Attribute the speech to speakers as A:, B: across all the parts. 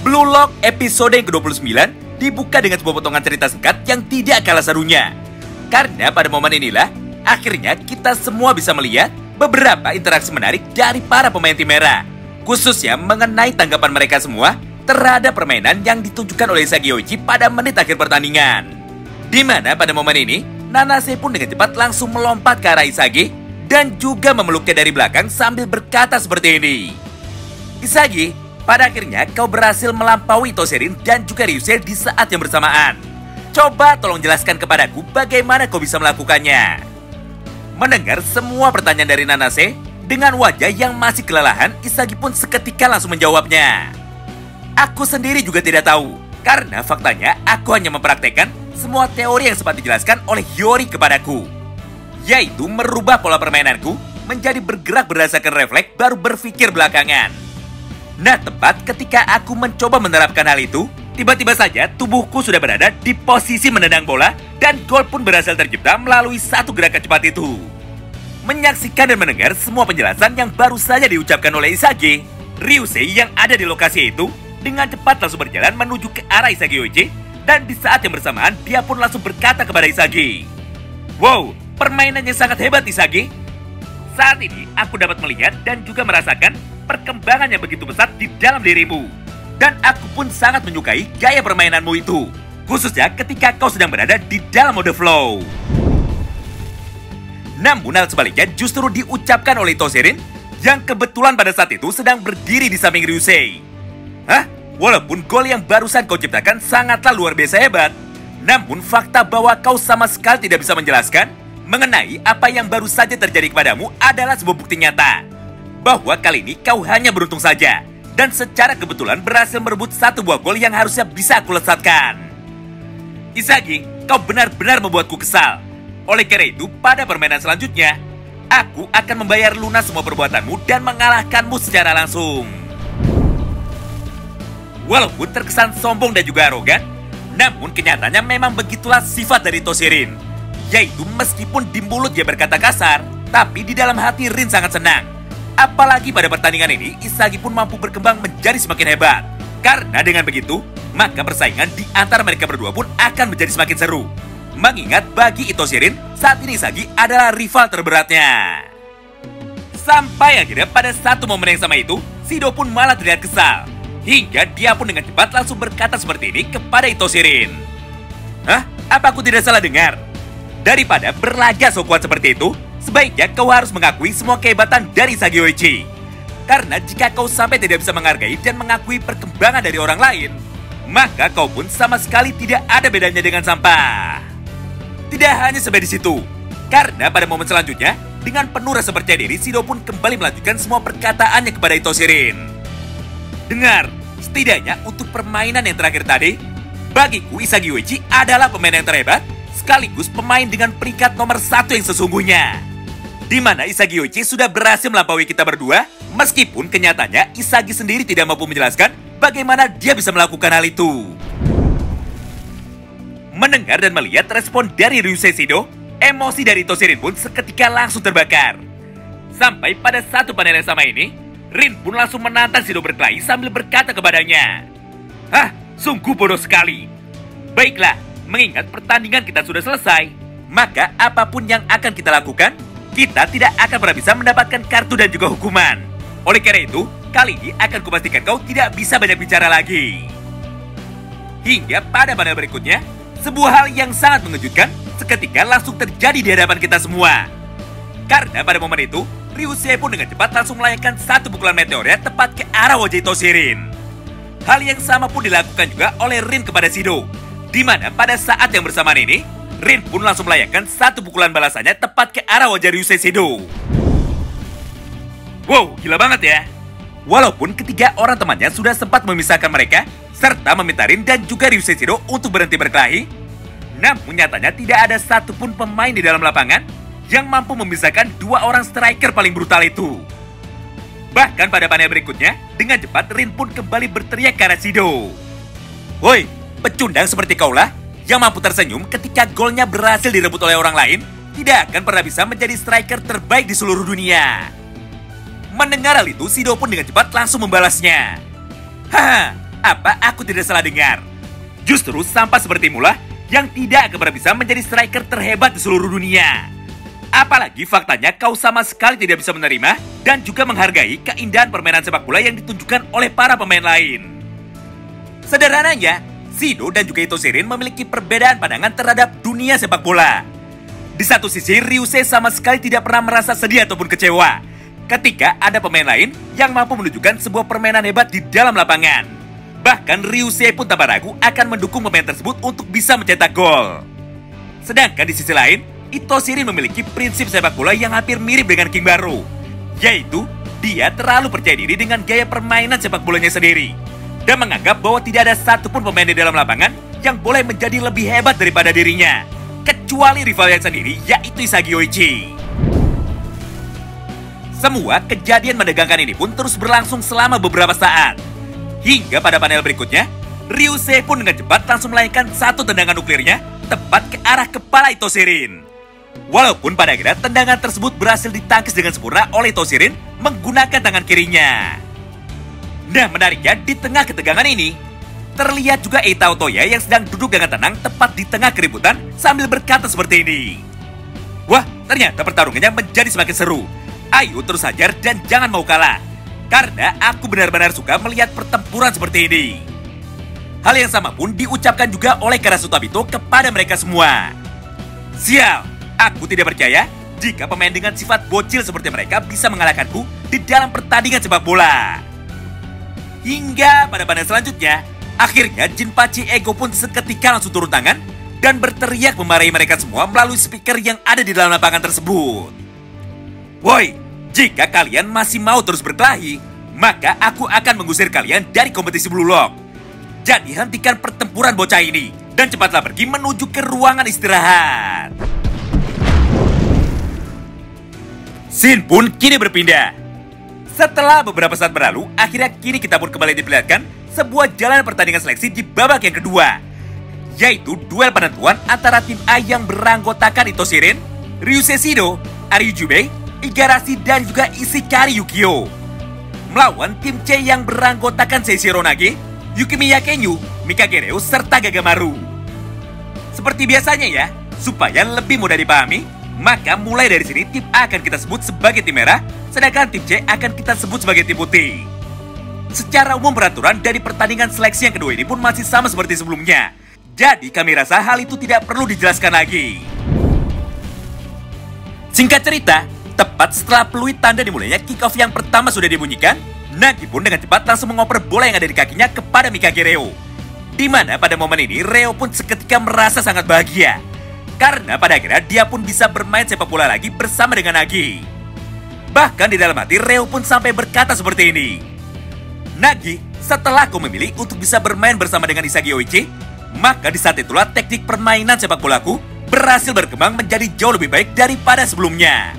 A: Blue Lock episode yang ke-29 dibuka dengan sebuah potongan cerita singkat yang tidak kalah serunya. Karena pada momen inilah, akhirnya kita semua bisa melihat beberapa interaksi menarik dari para pemain tim merah. Khususnya mengenai tanggapan mereka semua terhadap permainan yang ditunjukkan oleh Isagi Yoichi pada menit akhir pertandingan. Di mana pada momen ini, Nanase pun dengan cepat langsung melompat ke arah Isagi dan juga memeluknya dari belakang sambil berkata seperti ini. Isagi, pada akhirnya kau berhasil melampaui Toshirin dan juga Ryusei di saat yang bersamaan. Coba tolong jelaskan kepadaku bagaimana kau bisa melakukannya. Mendengar semua pertanyaan dari Nanase, dengan wajah yang masih kelelahan, Isagi pun seketika langsung menjawabnya. Aku sendiri juga tidak tahu, karena faktanya aku hanya mempraktekkan semua teori yang sempat dijelaskan oleh Hiyori kepadaku. Yaitu merubah pola permainanku menjadi bergerak berdasarkan refleks baru berpikir belakangan. Nah, tepat ketika aku mencoba menerapkan hal itu, tiba-tiba saja tubuhku sudah berada di posisi menendang bola dan gol pun berhasil tercipta melalui satu gerakan cepat itu. Menyaksikan dan mendengar semua penjelasan yang baru saja diucapkan oleh Isagi, Ryusei yang ada di lokasi itu dengan cepat langsung berjalan menuju ke arah Isagi Yoichi dan di saat yang bersamaan dia pun langsung berkata kepada Isagi, "Wow, permainannya sangat hebat Isagi. Saat ini aku dapat melihat dan juga merasakan perkembangan yang begitu besar di dalam dirimu. Dan aku pun sangat menyukai gaya permainanmu itu, khususnya ketika kau sedang berada di dalam mode flow." Namun hal sebaliknya justru diucapkan oleh Toshirin yang kebetulan pada saat itu sedang berdiri di samping Ryusei. Hah? Walaupun gol yang barusan kau ciptakan sangatlah luar biasa hebat, namun fakta bahwa kau sama sekali tidak bisa menjelaskan mengenai apa yang baru saja terjadi kepadamu adalah sebuah bukti nyata bahwa kali ini kau hanya beruntung saja dan secara kebetulan berhasil merebut satu buah gol yang harusnya bisa aku lesatkan. Isagi, kau benar-benar membuatku kesal. Oleh karena itu, pada permainan selanjutnya, aku akan membayar lunas semua perbuatanmu dan mengalahkanmu secara langsung. Walaupun terkesan sombong dan juga arogan, namun kenyataannya memang begitulah sifat dari Toshirin. Yaitu meskipun di mulut dia berkata kasar, tapi di dalam hati Rin sangat senang. Apalagi pada pertandingan ini, Isagi pun mampu berkembang menjadi semakin hebat. Karena dengan begitu, maka persaingan di antara mereka berdua pun akan menjadi semakin seru. Mengingat bagi Toshirin, saat ini Isagi adalah rival terberatnya. Sampai akhirnya pada satu momen yang sama itu, Shido pun malah terlihat kesal. Hingga dia pun dengan cepat langsung berkata seperti ini kepada Toshirin. Hah? Apa aku tidak salah dengar? Daripada berlaga so kuat seperti itu, sebaiknya kau harus mengakui semua kehebatan dari Isagi Yoichi. Karena jika kau sampai tidak bisa menghargai dan mengakui perkembangan dari orang lain, maka kau pun sama sekali tidak ada bedanya dengan sampah. Tidak hanya sampai di situ, karena pada momen selanjutnya, dengan penuh rasa percaya diri, Shido pun kembali melanjutkan semua perkataannya kepada Toshirin. Dengar, setidaknya untuk permainan yang terakhir tadi, bagiku Isagi Yoichi adalah pemain yang terhebat, sekaligus pemain dengan peringkat nomor 1 yang sesungguhnya. Di mana Isagi Yoichi sudah berhasil melampaui kita berdua, meskipun kenyataannya Isagi sendiri tidak mampu menjelaskan bagaimana dia bisa melakukan hal itu. Mendengar dan melihat respon dari Ryusei Shido, emosi dari Toshirin pun seketika langsung terbakar. Sampai pada satu panel yang sama ini, Rin pun langsung menantang Shido berkelahi sambil berkata kepadanya, "Hah, sungguh bodoh sekali. Baiklah, mengingat pertandingan kita sudah selesai, maka apapun yang akan kita lakukan, kita tidak akan pernah bisa mendapatkan kartu dan juga hukuman. Oleh karena itu, kali ini akan kupastikan kau tidak bisa banyak bicara lagi." Hingga pada panel berikutnya, sebuah hal yang sangat mengejutkan seketika langsung terjadi di hadapan kita semua. Karena pada momen itu, Ryusei pun dengan cepat langsung melayangkan satu pukulan meteornya tepat ke arah wajah Toshirin. Hal yang sama pun dilakukan juga oleh Rin kepada Shido. Di mana pada saat yang bersamaan ini, Rin pun langsung melayangkan satu pukulan balasannya tepat ke arah wajah Ryusei Shido. Wow, gila banget ya. Walaupun ketiga orang temannya sudah sempat memisahkan mereka, serta meminta Rin dan juga Ryusei Shido untuk berhenti berkelahi, namun nyatanya tidak ada satupun pemain di dalam lapangan yang mampu memisahkan dua orang striker paling brutal itu. Bahkan pada panel berikutnya, dengan cepat Rin pun kembali berteriak ke arah Shido. "Woi, pecundang seperti kaulah yang mampu tersenyum ketika golnya berhasil direbut oleh orang lain, tidak akan pernah bisa menjadi striker terbaik di seluruh dunia." Mendengar hal itu, Shido pun dengan cepat langsung membalasnya. Haha, apa aku tidak salah dengar? Justru sampah sepertimu lah yang tidak akan pernah bisa menjadi striker terhebat di seluruh dunia. Apalagi faktanya kau sama sekali tidak bisa menerima dan juga menghargai keindahan permainan sepak bola yang ditunjukkan oleh para pemain lain. Sederhananya, Shido dan juga Itoshirin memiliki perbedaan pandangan terhadap dunia sepak bola. Di satu sisi, Ryusei sama sekali tidak pernah merasa sedih ataupun kecewa ketika ada pemain lain yang mampu menunjukkan sebuah permainan hebat di dalam lapangan. Bahkan Ryusei pun tanpa ragu akan mendukung pemain tersebut untuk bisa mencetak gol. Sedangkan di sisi lain, Itoshirin memiliki prinsip sepak bola yang hampir mirip dengan King Baru, yaitu dia terlalu percaya diri dengan gaya permainan sepak bolanya sendiri dan menganggap bahwa tidak ada satupun pemain di dalam lapangan yang boleh menjadi lebih hebat daripada dirinya, kecuali rivalnya sendiri, yaitu Isagi Yoichi. Semua kejadian menegangkan ini pun terus berlangsung selama beberapa saat. Hingga pada panel berikutnya, Ryusei pun dengan cepat langsung melayangkan satu tendangan nuklirnya tepat ke arah kepala Itoshirin. Walaupun pada akhirnya tendangan tersebut berhasil ditangkis dengan sempurna oleh Itoshirin menggunakan tangan kirinya. Nah, menariknya di tengah ketegangan ini, terlihat juga Eita Otoya yang sedang duduk dengan tenang tepat di tengah keributan sambil berkata seperti ini. Wah, ternyata pertarungannya menjadi semakin seru. Ayo terus hajar dan jangan mau kalah, karena aku benar-benar suka melihat pertempuran seperti ini. Hal yang sama pun diucapkan juga oleh Karasu Tabito kepada mereka semua. Sial, aku tidak percaya jika pemain dengan sifat bocil seperti mereka bisa mengalahkanku di dalam pertandingan sepak bola. Hingga pada panel selanjutnya, akhirnya Jinpachi Ego pun seketika langsung turun tangan dan berteriak memarahi mereka semua melalui speaker yang ada di dalam lapangan tersebut. Woi, jika kalian masih mau terus berkelahi, maka aku akan mengusir kalian dari kompetisi Blue Lock. Jadi hentikan pertempuran bocah ini dan cepatlah pergi menuju ke ruangan istirahat. Scene pun kini berpindah. Setelah beberapa saat berlalu, akhirnya kini kita pun kembali diperlihatkan sebuah jalan pertandingan seleksi di babak yang kedua, yaitu duel penentuan antara tim A yang beranggotakan Itoshirin, Ryusei Shido, Aryujubei, Igarashi dan juga Ishikari Yukio melawan tim C yang beranggotakan Seishiro Nage, Yukimiya Kenyu, Mikagereo serta Gagamaru. Seperti biasanya ya, supaya lebih mudah dipahami, maka mulai dari sini tim A akan kita sebut sebagai tim merah, sedangkan tim C akan kita sebut sebagai tim putih. Secara umum peraturan dari pertandingan seleksi yang kedua ini pun masih sama seperti sebelumnya. Jadi kami rasa hal itu tidak perlu dijelaskan lagi. Singkat cerita, tepat setelah peluit tanda dimulainya kick-off yang pertama sudah dibunyikan, Nagi pun dengan cepat langsung mengoper bola yang ada di kakinya kepada Mikagereo. Di mana pada momen ini Reo pun seketika merasa sangat bahagia, karena pada akhirnya dia pun bisa bermain sepak bola lagi bersama dengan Nagi. Bahkan di dalam hati Reo pun sampai berkata seperti ini. Nagi, setelah kau memilih untuk bisa bermain bersama dengan Isagi Yoichi, maka di saat itulah teknik permainan sepak bolaku berhasil berkembang menjadi jauh lebih baik daripada sebelumnya.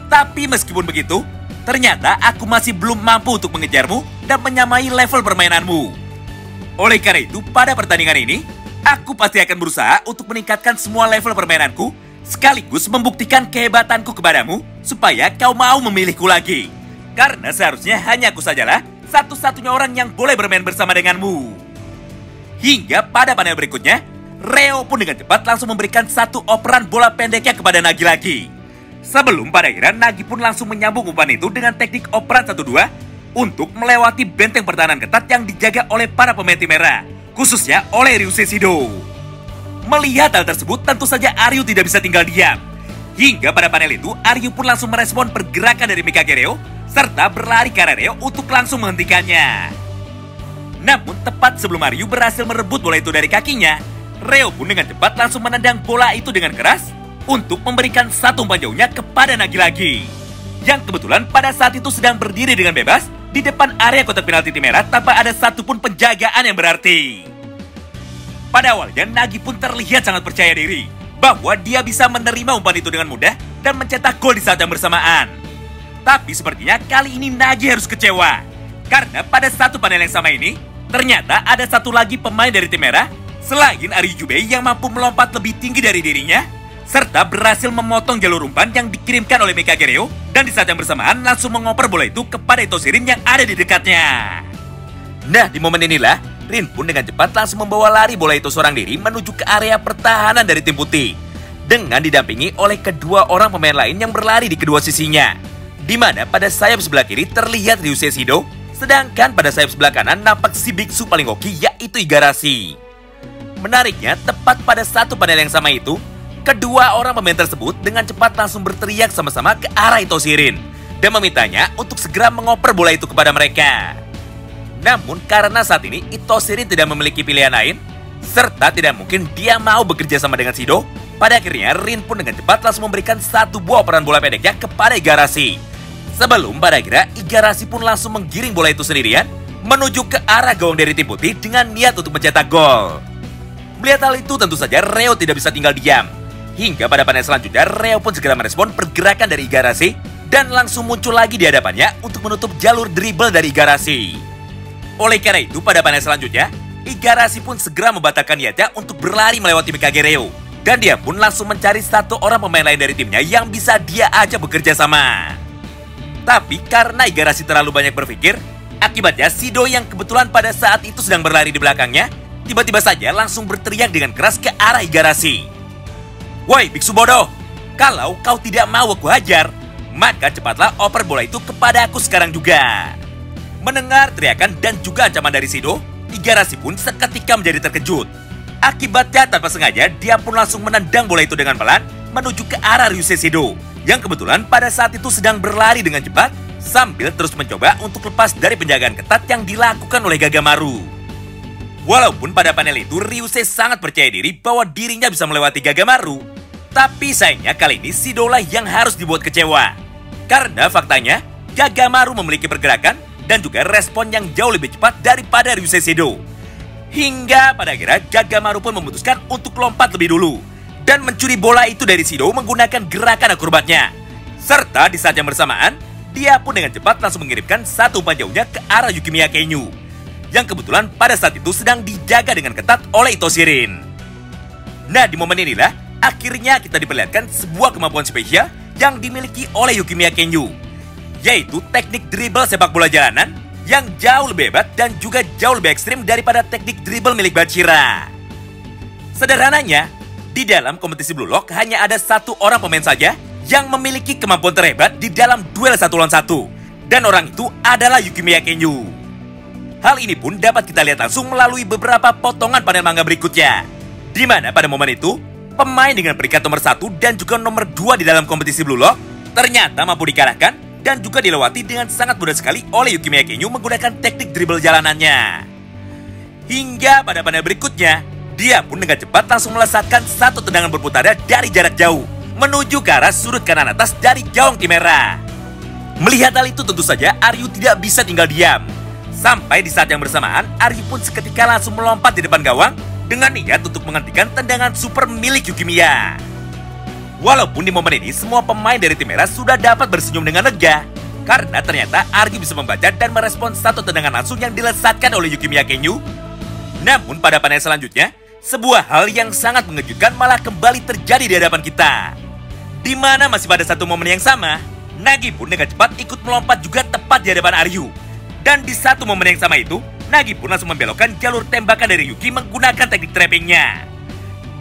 A: Tapi meskipun begitu, ternyata aku masih belum mampu untuk mengejarmu dan menyamai level permainanmu. Oleh karena itu, pada pertandingan ini, aku pasti akan berusaha untuk meningkatkan semua level permainanku, sekaligus membuktikan kehebatanku kepadamu, supaya kau mau memilihku lagi. Karena seharusnya hanya aku sajalah satu-satunya orang yang boleh bermain bersama denganmu. Hingga pada panel berikutnya, Reo pun dengan cepat langsung memberikan satu operan bola pendeknya kepada Nagi lagi. Sebelum pada akhirnya Nagi pun langsung menyambung umpan itu dengan teknik operan 1-2 untuk melewati benteng pertahanan ketat yang dijaga oleh para pemain tim merah, khususnya oleh Ryusei Shido. Melihat hal tersebut, tentu saja Aryu tidak bisa tinggal diam. Hingga pada panel itu, Aryu pun langsung merespon pergerakan dari Mikagereo serta berlari ke arah Reo untuk langsung menghentikannya. Namun tepat sebelum Aryu berhasil merebut bola itu dari kakinya, Reo pun dengan cepat langsung menendang bola itu dengan keras untuk memberikan satu umpan jauhnya kepada Nagi lagi, yang kebetulan pada saat itu sedang berdiri dengan bebas di depan area kotak penalti tim merah tanpa ada satupun penjagaan yang berarti. Pada awalnya Nagi pun terlihat sangat percaya diri bahwa dia bisa menerima umpan itu dengan mudah dan mencetak gol di saat yang bersamaan. Tapi sepertinya kali ini Nagi harus kecewa, karena pada satu panel yang sama ini ternyata ada satu lagi pemain dari tim merah selain Aryujubei yang mampu melompat lebih tinggi dari dirinya serta berhasil memotong jalur umpan yang dikirimkan oleh Mekagereo, dan di saat yang bersamaan langsung mengoper bola itu kepada Itoshirin yang ada di dekatnya. Nah, di momen inilah Rin pun dengan cepat langsung membawa lari bola itu seorang diri menuju ke area pertahanan dari tim putih, dengan didampingi oleh kedua orang pemain lain yang berlari di kedua sisinya, di mana pada sayap sebelah kiri terlihat Ryusei Shido, sedangkan pada sayap sebelah kanan nampak si biksu paling hoki yaitu Igarashi. Menariknya, tepat pada satu panel yang sama itu, kedua orang pemain tersebut dengan cepat langsung berteriak sama-sama ke arah Itoshirin dan memintanya untuk segera mengoper bola itu kepada mereka. Namun karena saat ini Itoshirin tidak memiliki pilihan lain, serta tidak mungkin dia mau bekerja sama dengan Shido, pada akhirnya Rin pun dengan cepat langsung memberikan satu buah operan bola pendeknya kepada Igarashi. Sebelum pada akhirnya Igarashi pun langsung menggiring bola itu sendirian menuju ke arah gawang dari tim putih dengan niat untuk mencetak gol. Melihat hal itu tentu saja Reo tidak bisa tinggal diam. Hingga pada panel selanjutnya Reo pun segera merespon pergerakan dari Igarashi dan langsung muncul lagi di hadapannya untuk menutup jalur dribble dari Igarashi. Oleh karena itu, pada panel selanjutnya, Igarashi pun segera membatalkan niatnya untuk berlari melewati Mekagereo. Dan dia pun langsung mencari satu orang pemain lain dari timnya yang bisa dia ajak bekerja sama. Tapi karena Igarashi terlalu banyak berpikir, akibatnya Shido yang kebetulan pada saat itu sedang berlari di belakangnya, tiba-tiba saja langsung berteriak dengan keras ke arah Igarashi. "Woi, biksu bodoh, kalau kau tidak mau aku hajar, maka cepatlah oper bola itu kepada aku sekarang juga." Mendengar teriakan dan juga ancaman dari Shido, Igarashi pun seketika menjadi terkejut. Akibatnya tanpa sengaja, dia pun langsung menendang bola itu dengan pelan menuju ke arah Ryusei Shido, yang kebetulan pada saat itu sedang berlari dengan cepat sambil terus mencoba untuk lepas dari penjagaan ketat yang dilakukan oleh Gagamaru. Walaupun pada panel itu Ryusei sangat percaya diri bahwa dirinya bisa melewati Gagamaru, tapi sayangnya kali ini Shido lah yang harus dibuat kecewa. Karena faktanya, Gagamaru memiliki pergerakan dan juga respon yang jauh lebih cepat daripada Ryusei Shido. Hingga pada akhirnya Gagamaru pun memutuskan untuk lompat lebih dulu dan mencuri bola itu dari Shido menggunakan gerakan akrobatnya. Serta di saat yang bersamaan, dia pun dengan cepat langsung mengirimkan satu umpan jauhnya ke arah Yukimiya Kenyu, yang kebetulan pada saat itu sedang dijaga dengan ketat oleh Itoshirin. Nah, di momen inilah akhirnya kita diperlihatkan sebuah kemampuan spesial yang dimiliki oleh Yukimiya Kenyu, yaitu teknik dribble sepak bola jalanan yang jauh lebih hebat dan juga jauh lebih ekstrim daripada teknik dribble milik Bachira. Sederhananya, di dalam kompetisi Blue Lock hanya ada satu orang pemain saja yang memiliki kemampuan terhebat di dalam duel 1 lawan 1, dan orang itu adalah Yukimiya Kenyu. Hal ini pun dapat kita lihat langsung melalui beberapa potongan panel manga berikutnya, di mana pada momen itu, pemain dengan peringkat nomor 1 dan juga nomor 2 di dalam kompetisi Blue Lock ternyata mampu dikalahkan dan juga dilewati dengan sangat mudah sekali oleh Yukimiya Kenyu menggunakan teknik dribble jalanannya. Hingga pada panel berikutnya, dia pun dengan cepat langsung melesatkan satu tendangan berputarnya dari jarak jauh menuju ke arah sudut kanan atas dari gawang tim merah. Melihat hal itu tentu saja Aryu tidak bisa tinggal diam. Sampai di saat yang bersamaan, Aryu pun seketika langsung melompat di depan gawang dengan niat untuk menghentikan tendangan super milik Yukimiya. Walaupun di momen ini semua pemain dari tim merah sudah dapat bersenyum dengan lega, karena ternyata Aryu bisa membaca dan merespon satu tendangan langsung yang dilesatkan oleh Yukimiya Kenyu. Namun pada panel selanjutnya, sebuah hal yang sangat mengejutkan malah kembali terjadi di hadapan kita. Di mana masih pada satu momen yang sama, Nagi pun dengan cepat ikut melompat juga tepat di hadapan Aryu. Dan di satu momen yang sama itu, Nagi pun langsung membelokkan jalur tembakan dari Yuki menggunakan teknik trappingnya.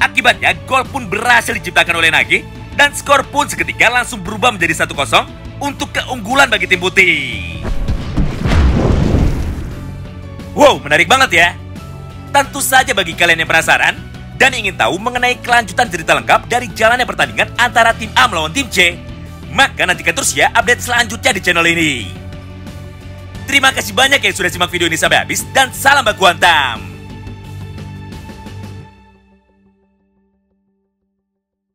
A: Akibatnya, gol pun berhasil diciptakan oleh Nagi, dan skor pun seketika langsung berubah menjadi 1-0 untuk keunggulan bagi tim putih. Wow, menarik banget ya. Tentu saja bagi kalian yang penasaran dan ingin tahu mengenai kelanjutan cerita lengkap dari jalannya pertandingan antara tim A melawan tim C, maka nantikan terus ya update selanjutnya di channel ini. Terima kasih banyak yang sudah simak video ini sampai habis dan salam baku hantam.